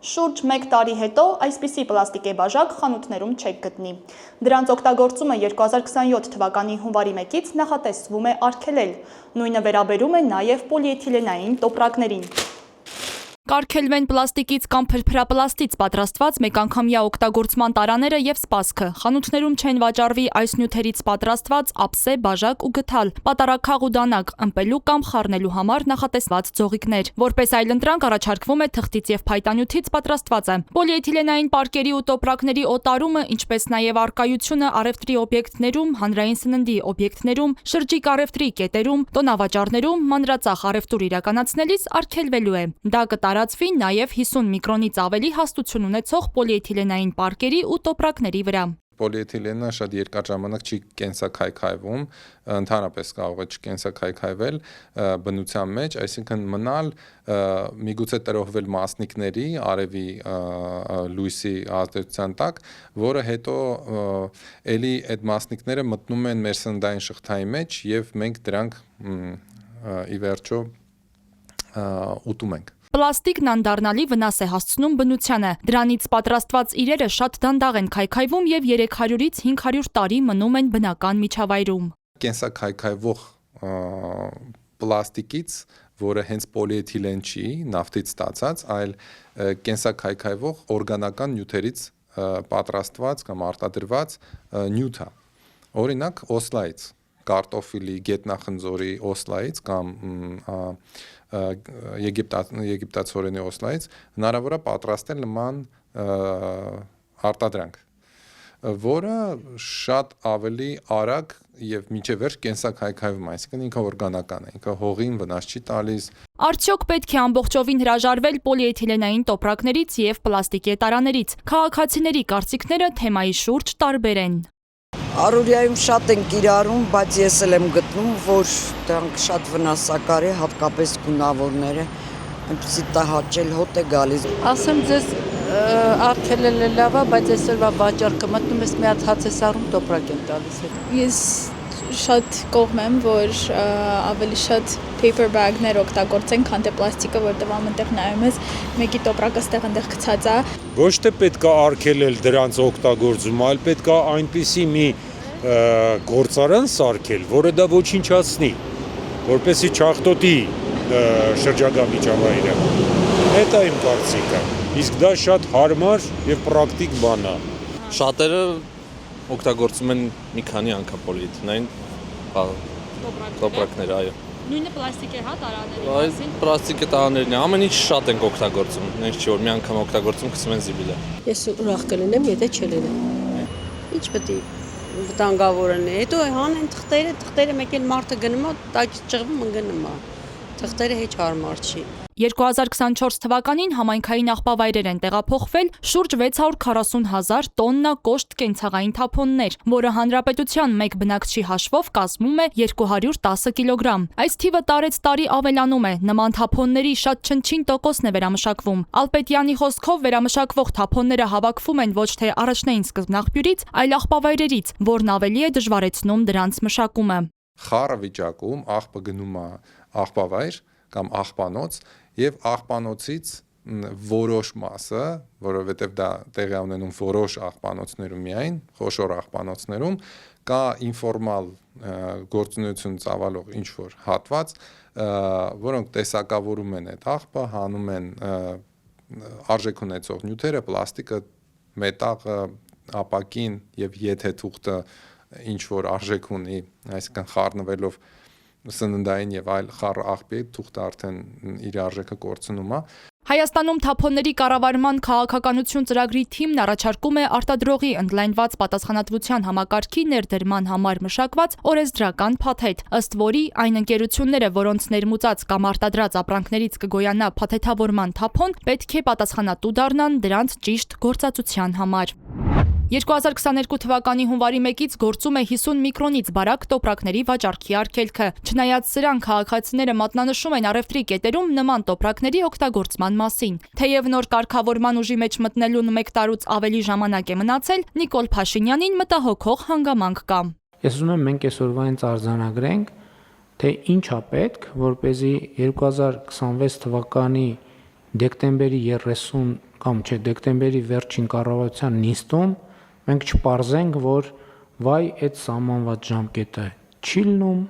Շուրջ 1 տարի հետո այսպիսի պլաստիկե բաժակ խանութներում չեք գտնի։ Դրանց օգտագործումը 2027 թվականի հունվարի 1-ից նախատեսվում է արգելել։ Նույնը վերաբերում է նաև պոլիէթիլենային տոպրակներին։ Կարգելվեն պլաստիկից կամ փրփրապլաստից պատրաստված մեկանգամյա օգտագործման տարաները եւ սպասքը։ Խանութներում չեն վաճառվի այս նյութերից պատրաստված ափսե, բաժակ ու գդալ, պատարագ ու դանակ, ըմպելու կամ խառնելու համար նախատեսված ձողիկներ։ Որպես այլընտրանք առաջարկվում է թղթից եւ փայտանյութից պատրաստվածը։ Պոլիէթիլենային պարկերի ու տոպրակների օտարումը, ինչպես նաեւ առկայությունը առևտրի օբյեկտներում, հանրային սննդի օբյեկտներում, շրջիկ առևտրի կետերում, տոնավաճառներում մանրածախ առևտուր իրականացնելիս արգելվելու է։ Դա տարածվի նաև 50 միկրոնից ավելի հաստություն ունեցող պոլիէթիլենային պարկերի ու տոպրակների վրա։ Պոլիէթիլենը շատ երկար ժամանակ չի կենսաքայքայվում, ընդհանրապես կարող է չկենսաքայքայվել բնության մեջ, այսինքն մնալ միգուցե տրոհվել մասնիկների, արևի լույսի ազդեցության տակ, որը հետո էլի այդ մասնիկները մտնում են մեր սննդային շղթայի մեջ եւ մենք դրանք ի վերջո ուտում ենք։ Պլաստիկն անդառնալի վնաս է հասցնում բնությանը։ Դրանից պատրաստված իրերը շատ դանդաղ են քայքայվում եւ 300-ից 500 տարի մնում են բնական միջավայրում։ Կենսաքայքայվող պլաստիկից, որը հենց պոլիէթիլեն չի, նավթից ստացած, այլ կենսաքայքայվող օրգանական նյութերից պատրաստված կամ արտադրված նյութ է։ Օրինակ օսլայից, կարտոֆիլի, գետնախնձորի օսլայից կամ եգիպտացորենի օսլայից հնարավոր է պատրաստել նման արտադրանք, որը շատ ավելի արագ եւ մինչեւ վերջ կենսաքայքայվում, այսինքն ինքը օրգանական է, ինքը հողին վնաս չի տալիս։ Արդյոք պետք է ամբողջովին հրաժարվել պոլիէթիլենային տոպրակներից եւ պլաստիկե տարաներից։ Քաղաքացիների կարծիքները թեմայի շուրջ տարբեր են։ Առօրյայում շատ են կիրառում, բայց ես էլ եմ գտնում, որ դրանք շատ վնասակար է, հատկապես գունավորները, այնպեսի տհաճել հոտ է գալիս։ Ասեմ ձեզ արգելել է լավ, բայց այսօրվա վաճառքը մտնում ես մի հատ հաց ես առում, տոպրակ են տալիս։ Ես շատ կողմ եմ, որ ավելի շատ paper bag-ներ օգտագործեն, քան թե պլաստիկը, որտեղ ամենտեղ նայում ես, մեկի տոպրակը ստեղ այնտեղ գցած է։ Ոչ թե պետք է արգելել դրանց օգտագործումը, այլ պետք է այնպիսի մի գործարան սարքել, որը դա ոչնչացնի, որպեսզի չախտոտի շրջակա միջավայրը։ Դա իմ կարծիքը։ Իսկ դա շատ հարմար եւ պրակտիկ բան է։ Շատերը օգտագործում են մի քանի անգամ պոլիէթիլենային տոպրակներ, այո։ Նույնը պլաստիկե հա տարաների մասին։ Պլաստիկե տարաներն է, ամեն ինչ շատ ենք օգտագործում, նենք չի որ մի անգամ օգտագործում գցում են զիբիլը։ Ես ուրախ կլինեմ, եթե չլինի։ Ինչ պետք է վտանգավորն է։ Հետո հանեն թղթերը մեկ էլ մարդը գնում է, տակից ճղվում ընկնում է։ Թղթերը հեչ հարմար չի։ 2024 թվականին համայնքային աղբավայրեր են տեղափոխվել շուրջ 640,000 տոննա կոշտ կենցաղային թափոններ, որը հանրապետության մեկ բնակչի հաշվով կազմում է 210 կիլոգրամ։ Այս թիվը տարեց տարի ավելանում է, նման թափոնների շատ չնչին տոկոսն է վերամշակվում։ Ալպետյանի խոսքով վերամշակվող թափոնները հավաքվում են ոչ թե առաջնային սկզբնաղբյուրից, այլ աղբավայրերից, որն ավելի է դժվարեցնում դրանց մշակումը։ Խառը վիճակում աղբը գնում է աղբավայր կամ աղբանոց եւ աղբանոցից որոշ մասը, որովհետեւ դա տեղի ունենում որոշ աղբանոցներում միայն, խոշոր աղբանոցներում կա ինֆորմալ գործունեություն ծավալող ինչ որ հատված, որոնք տեսակավորում են այդ աղբը, հանում են արժեք ունեցող նյութերը, պլաստիկը, մետաղը, ապակին եւ եթե թուղթը ինչ որ արժեք ունի, այսինքն խառնվելով սննդային եւ այլ խառը աղբի թուղթը արդեն իր արժեքը կորցնում է։ Հայաստանում թափոնների կառավարման քաղաքականություն ծրագրի թիմն առաջարկում է արտադրողի ընդլայնված պատասխանատվության համակարգի ներդրման համար մշակված օրենսդրական փաթեթ, ըստ որի այն ընկերությունները, որոնց ներմուծած կամ արտադրած ապրանքներից կգոյանա փաթեթավորման թափոն, պետք է պատասխանատու դառնան դրանց ճիշտ գործածության համար։ 2022 թվականի հունվարի 1-ից գործում է 50 միկրոնից բարակ տոպրակների վաճառքի արգելքը։ Չնայած սրան քաղաքացիները մատնանշում են առևտրի կետերում նման տոպրակների օգտագործման մասին։ Թեև նոր կարգավորման ուժի մեջ մտնելուն 1 տարուց ավելի ժամանակ է մնացել, Նիկոլ Փաշինյանին մտահոգող հանգամանք կա։ Ես ուզում եմ մենք այսօրվանից արձանագրենք, թե ինչ է պետք, որպեսզի 2026 թվականի դեկտեմբերի 30 կամ չէ, դեկտեմբերի վերջին կառավարության նիստում մենք չպարզենք, որ վայ այդ սահմանված ժամկետը չի լինում,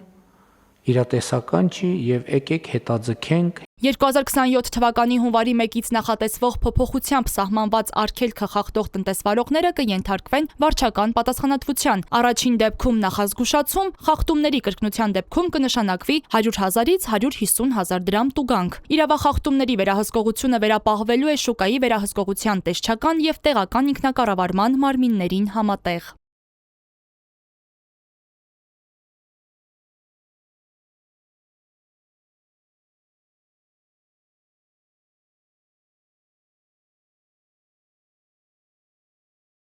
իրատեսական չի եւ եկեք հետաձգենք 2027 թվականի հունվարի 1-ից նախատեսվող փոփոխությամբ սահմանված արգելքը խախտող տնտեսվարողները կենթարկվեն վարչական պատասխանատվության։ Առաջին դեպքում նախազգուշացում, խախտումների կրկնության դեպքում կնշանակվի 100,000-ից 150,000 դրամ տուգանք։ Իրավախախտումների վերահսկողությունը վերապահվելու է շուկայի վերահսկողության տեսչական եւ տեղական ինքնակառավարման մարմիններին համատեղ։